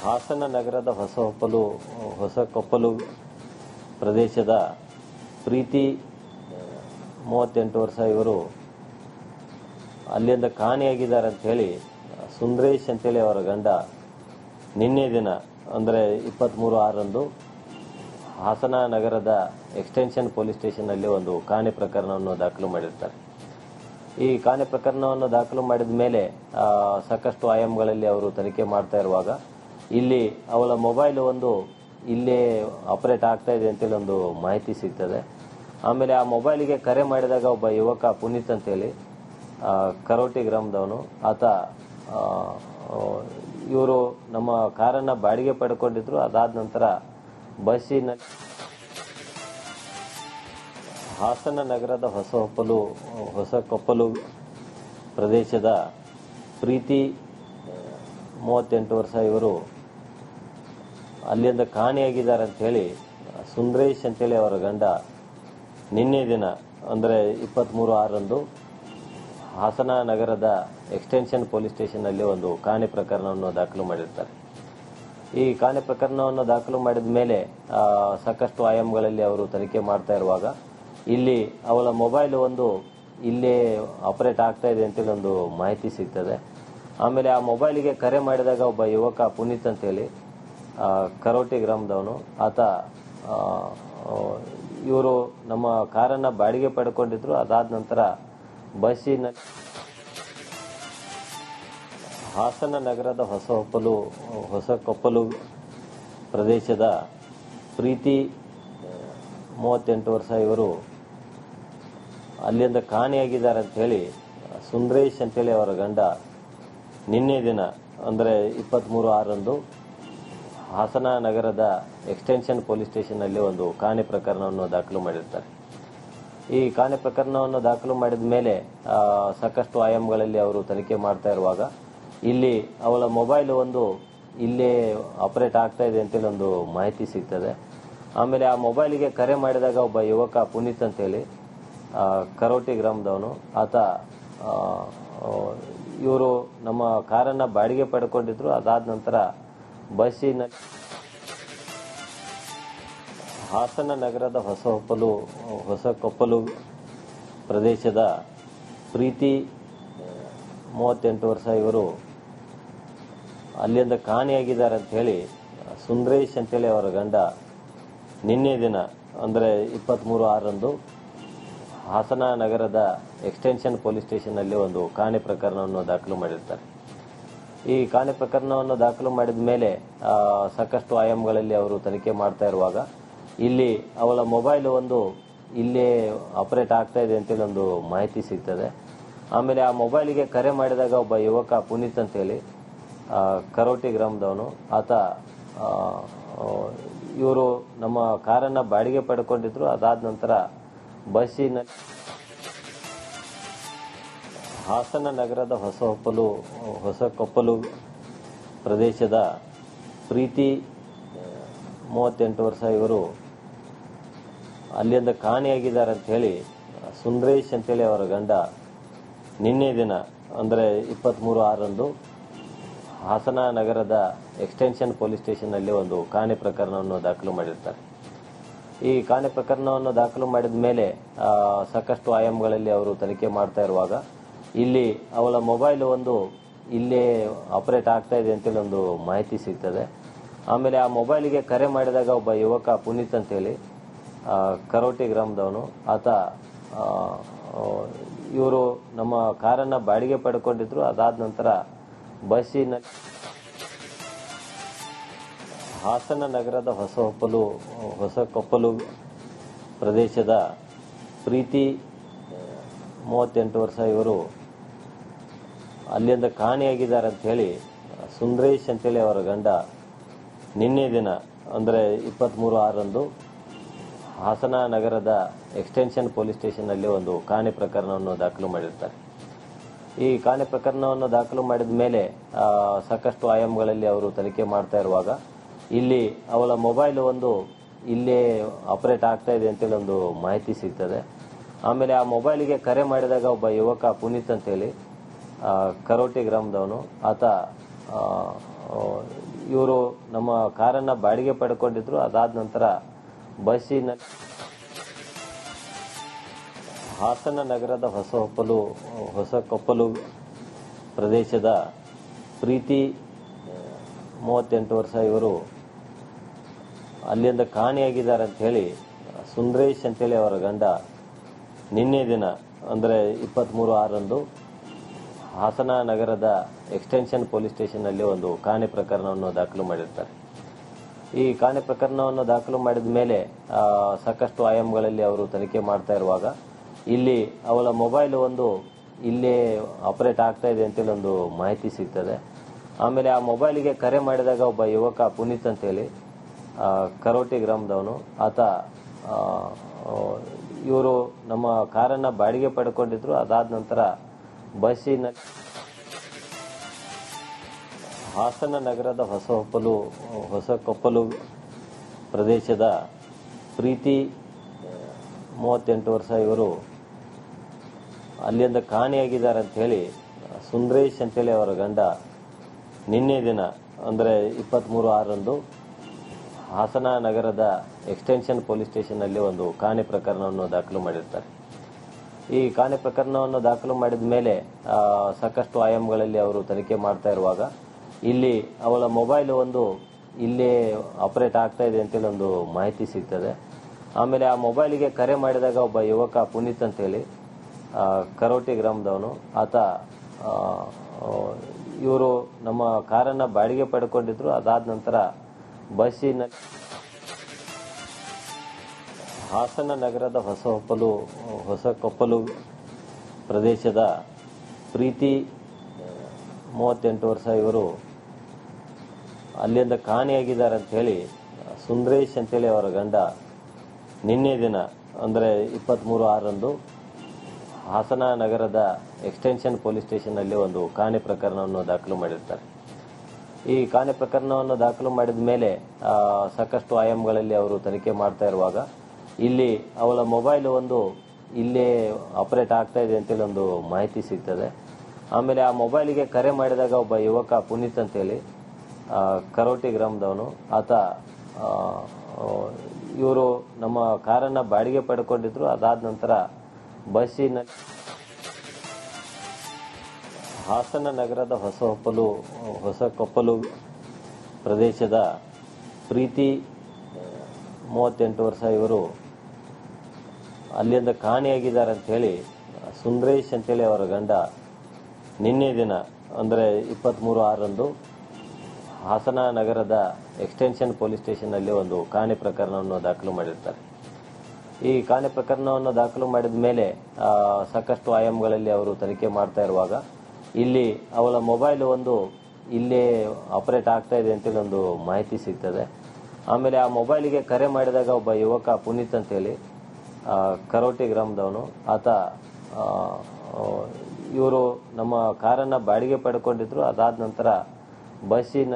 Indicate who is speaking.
Speaker 1: ಹಾಸನ ನಗರದ ಹೊಸಕೊಪ್ಪಲು ಪ್ರದೇಶದ ಪ್ರೀತಿ 38 ವರ್ಷ ಇವರು ಅಲ್ಲಿಂದ ಕಾಣೆಯಾಗಿದ್ದಾರೆ ಅಂತ ಹೇಳಿ ಸುಂದರೇಶ್ ಅಂತೇಳಿ ಅವರ ಗಂಡ ನಿನ್ನೆ ದಿನ ಅಂದರೆ 23/6ರಂದು ಹಾಸನ ನಗರದ ಎಕ್ಸ್ಟೆನ್ಷನ್ ಪೊಲೀಸ್ ಸ್ಟೇಷನ್ನಲ್ಲಿ ಒಂದು ಕಾಣೆ ಪ್ರಕರಣವನ್ನು ದಾಖಲು ಮಾಡಿರ್ತಾರೆ. ಈ ಕಾಣೆ ಪ್ರಕರಣವನ್ನು ದಾಖಲು ಮಾಡಿದ ಮೇಲೆ ಸಾಕಷ್ಟು ಆಯಾಮಗಳಲ್ಲಿ ಅವರು ತನಿಖೆ ಮಾಡ್ತಾ ಇರುವಾಗ ಇಲ್ಲಿ ಅವಳ ಮೊಬೈಲ್ ಒಂದು ಇಲ್ಲೇ ಆಪರೇಟ್ ಆಗ್ತಾ ಇದೆ ಅಂತೇಳಿ ಒಂದು ಮಾಹಿತಿ ಸಿಗ್ತದೆ. ಆಮೇಲೆ ಆ ಮೊಬೈಲಿಗೆ ಕರೆ ಮಾಡಿದಾಗ ಒಬ್ಬ ಯುವಕ ಪುನೀತ್ ಅಂತೇಳಿ ಕರೋಟಿ ಗ್ರಾಮದವನು, ಆತ ಇವರು ನಮ್ಮ ಕಾರನ್ನು ಬಾಡಿಗೆ ಪಡ್ಕೊಂಡಿದ್ರು. ಅದಾದ ನಂತರ ಬಸ್ಸಿನ ಹಾಸನ ನಗರದ ಹೊಸಕೊಪ್ಪಲು ಪ್ರದೇಶದ ಪ್ರೀತಿ 38 ವರ್ಷ ಇವರು ಅಲ್ಲಿಂದ ಕಾಣೆಯಾಗಿದ್ದಾರೆ ಅಂತ ಹೇಳಿ ಸುಂದರೇಶ್ ಅಂತೇಳಿ ಅವರ ಗಂಡ ನಿನ್ನೆ ದಿನ ಅಂದರೆ 23/6ರಂದು ಹಾಸನ ನಗರದ ಎಕ್ಸ್ಟೆನ್ಷನ್ ಪೊಲೀಸ್ ಸ್ಟೇಷನ್ನಲ್ಲಿ ಒಂದು ಕಾಣೆ ಪ್ರಕರಣವನ್ನು ದಾಖಲು ಮಾಡಿರ್ತಾರೆ. ಈ ಕಾಣೆ ಪ್ರಕರಣವನ್ನು ದಾಖಲು ಮಾಡಿದ ಮೇಲೆ ಸಾಕಷ್ಟು ಆಯಾಮಗಳಲ್ಲಿ ಅವರು ತನಿಖೆ ಮಾಡ್ತಾ ಇರುವಾಗ ಇಲ್ಲಿ ಅವಳ ಮೊಬೈಲ್ ಒಂದು ಇಲ್ಲೇ ಆಪರೇಟ್ ಆಗ್ತಾ ಇದೆ ಅಂತೇಳಿ ಒಂದು ಮಾಹಿತಿ ಸಿಗ್ತದೆ. ಆಮೇಲೆ ಆ ಮೊಬೈಲಿಗೆ ಕರೆ ಮಾಡಿದಾಗ ಒಬ್ಬ ಯುವಕ ಪುನೀತ್ ಅಂತೇಳಿ ಕರೋಟಿ ಗ್ರಾಮದವನು, ಆತ ಇವರು ನಮ್ಮ ಕಾರನ್ನು ಬಾಡಿಗೆ ಪಡ್ಕೊಂಡಿದ್ರು. ಅದಾದ ನಂತರ ಬಸ್ಸಿನ ಹಾಸನ ನಗರದ ಹೊಸಕೊಪ್ಪಲು ಪ್ರದೇಶದ ಪ್ರೀತಿ 38 ವರ್ಷ ಇವರು ಅಲ್ಲಿಂದ ಕಾಣೆಯಾಗಿದ್ದಾರೆ ಅಂತ ಹೇಳಿ ಸುಂದರೇಶ್ ಅಂತೇಳಿ ಅವರ ಗಂಡ ನಿನ್ನೆ ದಿನ ಅಂದರೆ 23/6ರಂದು ಹಾಸನ ನಗರದ ಎಕ್ಸ್ಟೆನ್ಷನ್ ಪೊಲೀಸ್ ಸ್ಟೇಷನ್ನಲ್ಲಿ ಒಂದು ಕಾಣೆ ಪ್ರಕರಣವನ್ನು ದಾಖಲು ಮಾಡಿರ್ತಾರೆ. ಈ ಕಾಣೆ ಪ್ರಕರಣವನ್ನು ದಾಖಲು ಮಾಡಿದ ಮೇಲೆ ಸಾಕಷ್ಟು ಆಯಾಮಗಳಲ್ಲಿ ಅವರು ತನಿಖೆ ಮಾಡ್ತಾ ಇರುವಾಗ ಇಲ್ಲಿ ಅವಳ ಮೊಬೈಲ್ ಒಂದು ಇಲ್ಲೇ ಆಪರೇಟ್ ಆಗ್ತಾ ಇದೆ ಅಂತೇಳಿ ಒಂದು ಮಾಹಿತಿ ಸಿಗ್ತದೆ. ಆಮೇಲೆ ಆ ಮೊಬೈಲಿಗೆ ಕರೆ ಮಾಡಿದಾಗ ಒಬ್ಬ ಯುವಕ ಪುನೀತ್ ಅಂತೇಳಿ ಕರೋಟಿ ಗ್ರಾಮದವನು, ಆತ ಇವರು ನಮ್ಮ ಕಾರನ್ನು ಬಾಡಿಗೆ ಪಡ್ಕೊಂಡಿದ್ರು. ಅದಾದ ನಂತರ ಬಸ್ಸಿನ ಹಾಸನ ನಗರದ ಹೊಸಕೊಪ್ಪಲು ಪ್ರದೇಶದ ಪ್ರೀತಿ 38 ವರ್ಷ ಇವರು ಅಲ್ಲಿಂದ ಕಾಣೆಯಾಗಿದ್ದಾರೆ ಅಂತ ಹೇಳಿ ಸುಂದರೇಶ್ ಅಂತೇಳಿ ಅವರ ಗಂಡ ನಿನ್ನೆ ದಿನ ಅಂದರೆ 23/6ರಂದು ಹಾಸನ ನಗರದ ಎಕ್ಸ್ಟೆನ್ಷನ್ ಪೊಲೀಸ್ ಸ್ಟೇಷನ್ನಲ್ಲಿ ಒಂದು ಕಾಣೆ ಪ್ರಕರಣವನ್ನು ದಾಖಲು ಮಾಡಿರ್ತಾರೆ. ಈ ಕಾಣೆ ಪ್ರಕರಣವನ್ನು ದಾಖಲು ಮಾಡಿದ ಮೇಲೆ ಸಾಕಷ್ಟು ಆಯಾಮಗಳಲ್ಲಿ ಅವರು ತನಿಖೆ ಮಾಡ್ತಾ ಇರುವಾಗ ಇಲ್ಲಿ ಅವಳ ಮೊಬೈಲ್ ಒಂದು ಇಲ್ಲೇ ಆಪರೇಟ್ ಆಗ್ತಾ ಇದೆ ಅಂತೇಳಿ ಒಂದು ಮಾಹಿತಿ ಸಿಗ್ತದೆ. ಆಮೇಲೆ ಆ ಮೊಬೈಲಿಗೆ ಕರೆ ಮಾಡಿದಾಗ ಒಬ್ಬ ಯುವಕ ಪುನೀತ್ ಅಂತೇಳಿ ಕರೋಟಿ ಗ್ರಾಮದವನು, ಆತ ಇವರು ನಮ್ಮ ಕಾರನ್ನು ಬಾಡಿಗೆ ಪಡ್ಕೊಂಡಿದ್ರು. ಅದಾದ ನಂತರ ಬಸ್ಸಿನ ಹಾಸನ ನಗರದ ಹೊಸಕೊಪ್ಪಲು ಪ್ರದೇಶದ ಪ್ರೀತಿ 38 ವರ್ಷ ಇವರು ಅಲ್ಲಿಂದ ಕಾಣೆಯಾಗಿದ್ದಾರೆ ಅಂತ ಹೇಳಿ ಸುಂದರೇಶ್ ಅಂತೇಳಿ ಅವರ ಗಂಡ ನಿನ್ನೆ ದಿನ ಅಂದರೆ 23/6ರಂದು ಹಾಸನ ನಗರದ ಎಕ್ಸ್ಟೆನ್ಷನ್ ಪೊಲೀಸ್ ಸ್ಟೇಷನ್ನಲ್ಲಿ ಒಂದು ಕಾಣೆ ಪ್ರಕರಣವನ್ನು ದಾಖಲು ಮಾಡಿರ್ತಾರೆ. ಈ ಕಾಣೆ ಪ್ರಕರಣವನ್ನು ದಾಖಲು ಮಾಡಿದ ಮೇಲೆ ಸಾಕಷ್ಟು ಆಯಾಮಗಳಲ್ಲಿ ಅವರು ತನಿಖೆ ಮಾಡ್ತಾ ಇರುವಾಗ ಇಲ್ಲಿ ಅವಳ ಮೊಬೈಲ್ ಒಂದು ಇಲ್ಲೇ ಆಪರೇಟ್ ಆಗ್ತಾ ಇದೆ ಅಂತೇಳಿ ಒಂದು ಮಾಹಿತಿ ಸಿಗ್ತದೆ. ಆಮೇಲೆ ಆ ಮೊಬೈಲಿಗೆ ಕರೆ ಮಾಡಿದಾಗ ಒಬ್ಬ ಯುವಕ ಪುನೀತ್ ಅಂತೇಳಿ ಕರೋಟಿ ಗ್ರಾಮದವನು, ಆತ ಇವರು ನಮ್ಮ ಕಾರನ್ನು ಬಾಡಿಗೆ ಪಡ್ಕೊಂಡಿದ್ರು. ಅದಾದ ನಂತರ ಬಸ್ಸಿನ ಹಾಸನ ನಗರದ ಹೊಸಕೊಪ್ಪಲು ಪ್ರದೇಶದ ಪ್ರೀತಿ 38 ವರ್ಷ ಇವರು ಅಲ್ಲಿಂದ ಕಾಣೆಯಾಗಿದ್ದಾರೆ ಅಂತ ಹೇಳಿ ಸುಂದರೇಶ್ ಅಂತೇಳಿ ಅವರ ಗಂಡ ನಿನ್ನೆ ದಿನ ಅಂದರೆ 23/6ರಂದು ಹಾಸನ ನಗರದ ಎಕ್ಸ್ಟೆನ್ಷನ್ ಪೊಲೀಸ್ ಸ್ಟೇಷನ್ನಲ್ಲಿ ಒಂದು ಕಾಣೆ ಪ್ರಕರಣವನ್ನು ದಾಖಲು ಮಾಡಿರ್ತಾರೆ. ಈ ಕಾಣೆ ಪ್ರಕರಣವನ್ನು ದಾಖಲು ಮಾಡಿದ ಮೇಲೆ ಸಾಕಷ್ಟು ಆಯಾಮಗಳಲ್ಲಿ ಅವರು ತನಿಖೆ ಮಾಡ್ತಾ ಇರುವಾಗ ಇಲ್ಲಿ ಅವಳ ಮೊಬೈಲ್ ಒಂದು ಇಲ್ಲೇ ಆಪರೇಟ್ ಆಗ್ತಾ ಇದೆ ಅಂತೇಳಿ ಒಂದು ಮಾಹಿತಿ ಸಿಗ್ತದೆ. ಆಮೇಲೆ ಆ ಮೊಬೈಲಿಗೆ ಕರೆ ಮಾಡಿದಾಗ ಒಬ್ಬ ಯುವಕ ಪುನೀತ್ ಅಂತೇಳಿ ಕರೋಟಿ ಗ್ರಾಮದವನು, ಆತ ಇವರು ನಮ್ಮ ಕಾರನ್ನ ಬಾಡಿಗೆ ಪಡ್ಕೊಂಡಿದ್ರು. ಅದಾದ ನಂತರ ಬಸ್ಸಿನ ಹಾಸನ ನಗರದ ಹೊಸಕೊಪ್ಪಲು ಪ್ರದೇಶದ ಪ್ರೀತಿ 38 ವರ್ಷ ಇವರು ಅಲ್ಲಿಂದ ಕಾಣೆಯಾಗಿದ್ದಾರೆ ಅಂತ ಹೇಳಿ ಸುಂದರೇಶ್ ಅಂತೇಳಿ ಅವರ ಗಂಡ ನಿನ್ನೆ ದಿನ ಅಂದರೆ 23/6ರಂದು ಹಾಸನ ನಗರದ ಎಕ್ಸ್ಟೆನ್ಷನ್ ಪೊಲೀಸ್ ಸ್ಟೇಷನ್ನಲ್ಲಿ ಒಂದು ಕಾಣೆ ಪ್ರಕರಣವನ್ನು ದಾಖಲು ಮಾಡಿರ್ತಾರೆ. ಈ ಕಾಣೆ ಪ್ರಕರಣವನ್ನು ದಾಖಲು ಮಾಡಿದ ಮೇಲೆ ಸಾಕಷ್ಟು ಆಯಾಮಗಳಲ್ಲಿ ಅವರು ತನಿಖೆ ಮಾಡ್ತಾ ಇರುವಾಗ ಇಲ್ಲಿ ಅವಳ ಮೊಬೈಲ್ ಒಂದು ಇಲ್ಲೇ ಆಪರೇಟ್ ಆಗ್ತಾ ಇದೆ ಅಂತೇಳಿ ಒಂದು ಮಾಹಿತಿ ಸಿಗ್ತದೆ. ಆಮೇಲೆ ಆ ಮೊಬೈಲಿಗೆ ಕರೆ ಮಾಡಿದಾಗ ಒಬ್ಬ ಯುವಕ ಪುನೀತ್ ಅಂತೇಳಿ ಕರೋಟಿ ಗ್ರಾಮದವನು, ಆತ ಇವರು ನಮ್ಮ ಕಾರನ್ನ ಬಾಡಿಗೆ ಪಡ್ಕೊಂಡಿದ್ರು. ಅದಾದ ನಂತರ ಬಸ್ಸಿನ ಹಾಸನ ನಗರದ ಹೊಸಕೊಪ್ಪಲು ಪ್ರದೇಶದ ಪ್ರೀತಿ 38 ವರ್ಷ ಇವರು ಅಲ್ಲಿಂದ ಕಾಣೆಯಾಗಿದ್ದಾರೆ ಅಂತ ಹೇಳಿ ಸುಂದರೇಶ್ ಅಂತೇಳಿ ಅವರ ಗಂಡ ನಿನ್ನೆ ದಿನ ಅಂದರೆ 23/6ರಂದು ಹಾಸನ ನಗರದ ಎಕ್ಸ್ಟೆನ್ಷನ್ ಪೊಲೀಸ್ ಸ್ಟೇಷನ್ನಲ್ಲಿ ಒಂದು ಕಾಣೆ ಪ್ರಕರಣವನ್ನು ದಾಖಲು ಮಾಡಿರ್ತಾರೆ. ಈ ಕಾಣೆ ಪ್ರಕರಣವನ್ನು ದಾಖಲು ಮಾಡಿದ ಮೇಲೆ ಸಾಕಷ್ಟು ಆಯಾಮಗಳಲ್ಲಿ ಅವರು ತನಿಖೆ ಮಾಡ್ತಾ ಇರುವಾಗ ಇಲ್ಲಿ ಅವಳ ಮೊಬೈಲ್ ಒಂದು ಇಲ್ಲೇ ಆಪರೇಟ್ ಆಗ್ತಾ ಇದೆ ಅಂತೇಳಿ ಒಂದು ಮಾಹಿತಿ ಸಿಗ್ತದೆ. ಆಮೇಲೆ ಆ ಮೊಬೈಲಿಗೆ ಕರೆ ಮಾಡಿದಾಗ ಒಬ್ಬ ಯುವಕ ಪುನೀತ್ ಅಂತೇಳಿ ಕರೋಟಿ ಗ್ರಾಮದವನು, ಆತ ಇವರು ನಮ್ಮ ಕಾರನ್ನ ಬಾಡಿಗೆ ಪಡ್ಕೊಂಡಿದ್ರು. ಅದಾದ ನಂತರ ಬಸ್ಸಿನ ಹಾಸನ ನಗರದ ಹೊಸಕೊಪ್ಪಲು ಪ್ರದೇಶದ ಪ್ರೀತಿ 38 ವರ್ಷ ಇವರು ಅಲ್ಲಿಂದ ಕಾಣೆಯಾಗಿದ್ದಾರೆ ಅಂತ ಹೇಳಿ ಸುಂದರೇಶ್ ಅಂತೇಳಿ ಅವರ ಗಂಡ ನಿನ್ನೆ ದಿನ ಅಂದರೆ 23/6ರಂದು ಹಾಸನ ನಗರದ ಎಕ್ಸ್ಟೆನ್ಷನ್ ಪೊಲೀಸ್ ಸ್ಟೇಷನ್ನಲ್ಲಿ ಒಂದು ಕಾಣೆ ಪ್ರಕರಣವನ್ನು ದಾಖಲು ಮಾಡಿರ್ತಾರೆ. ಈ ಕಾಣೆ ಪ್ರಕರಣವನ್ನು ದಾಖಲು ಮಾಡಿದ ಮೇಲೆ ಸಾಕಷ್ಟು ಆಯಾಮಗಳಲ್ಲಿ ಅವರು ತನಿಖೆ ಮಾಡ್ತಾ ಇರುವಾಗ ಇಲ್ಲಿ ಅವಳ ಮೊಬೈಲ್ ಒಂದು ಇಲ್ಲೇ ಆಪರೇಟ್ ಆಗ್ತಾ ಇದೆ ಅಂತೇಳಿ ಒಂದು ಮಾಹಿತಿ ಸಿಗ್ತದೆ. ಆಮೇಲೆ ಆ ಮೊಬೈಲಿಗೆ ಕರೆ ಮಾಡಿದಾಗ ಒಬ್ಬ ಯುವಕ ಪುನೀತ್ ಅಂತೇಳಿ ಕರೋಟಿ ಗ್ರಾಮದವನು, ಆತ ಇವರು ನಮ್ಮ ಕಾರನ್ನ ಬಾಡಿಗೆ ಪಡ್ಕೊಂಡಿದ್ರು. ಅದಾದ ನಂತರ ಬಸ್ಸಿನ ಹಾಸನ ನಗರದ ಹೊಸಕೊಪ್ಪಲು ಪ್ರದೇಶದ ಪ್ರೀತಿ 38 ವರ್ಷ ಇವರು ಅಲ್ಲಿಂದ ಕಾಣೆಯಾಗಿದ್ದಾರೆ ಅಂತ ಹೇಳಿ ಸುಂದರೇಶ್ ಅಂತೇಳಿ ಅವರ ಗಂಡ ನಿನ್ನೆ ದಿನ ಅಂದರೆ 23/6ರಂದು ಹಾಸನ ನಗರದ ಎಕ್ಸ್ಟೆನ್ಷನ್ ಪೊಲೀಸ್ ಸ್ಟೇಷನ್ನಲ್ಲಿ ಒಂದು ಕಾಣೆ ಪ್ರಕರಣವನ್ನು ದಾಖಲು ಮಾಡಿರ್ತಾರೆ. ಈ ಕಾಣೆ ಪ್ರಕರಣವನ್ನು ದಾಖಲು ಮಾಡಿದ ಮೇಲೆ ಸಾಕಷ್ಟು ಆಯಾಮಗಳಲ್ಲಿ ಅವರು ತನಿಖೆ ಮಾಡ್ತಾ ಇರುವಾಗ ಇಲ್ಲಿ ಅವಳ ಮೊಬೈಲ್ ಒಂದು ಇಲ್ಲೇ ಆಪರೇಟ್ ಆಗ್ತಾ ಇದೆ ಅಂತೇಳಿ ಒಂದು ಮಾಹಿತಿ ಸಿಗ್ತದೆ. ಆಮೇಲೆ ಆ ಮೊಬೈಲಿಗೆ ಕರೆ ಮಾಡಿದಾಗ ಒಬ್ಬ ಯುವಕ ಪುನೀತ್ ಅಂತೇಳಿ ಕರೋಟಿ ಗ್ರಾಮದವನು, ಆತ ಇವರು ನಮ್ಮ ಕಾರನ್ನ ಬಾಡಿಗೆ ಪಡ್ಕೊಂಡಿದ್ರು. ಅದಾದ ನಂತರ ಬಸ್ಸಿನ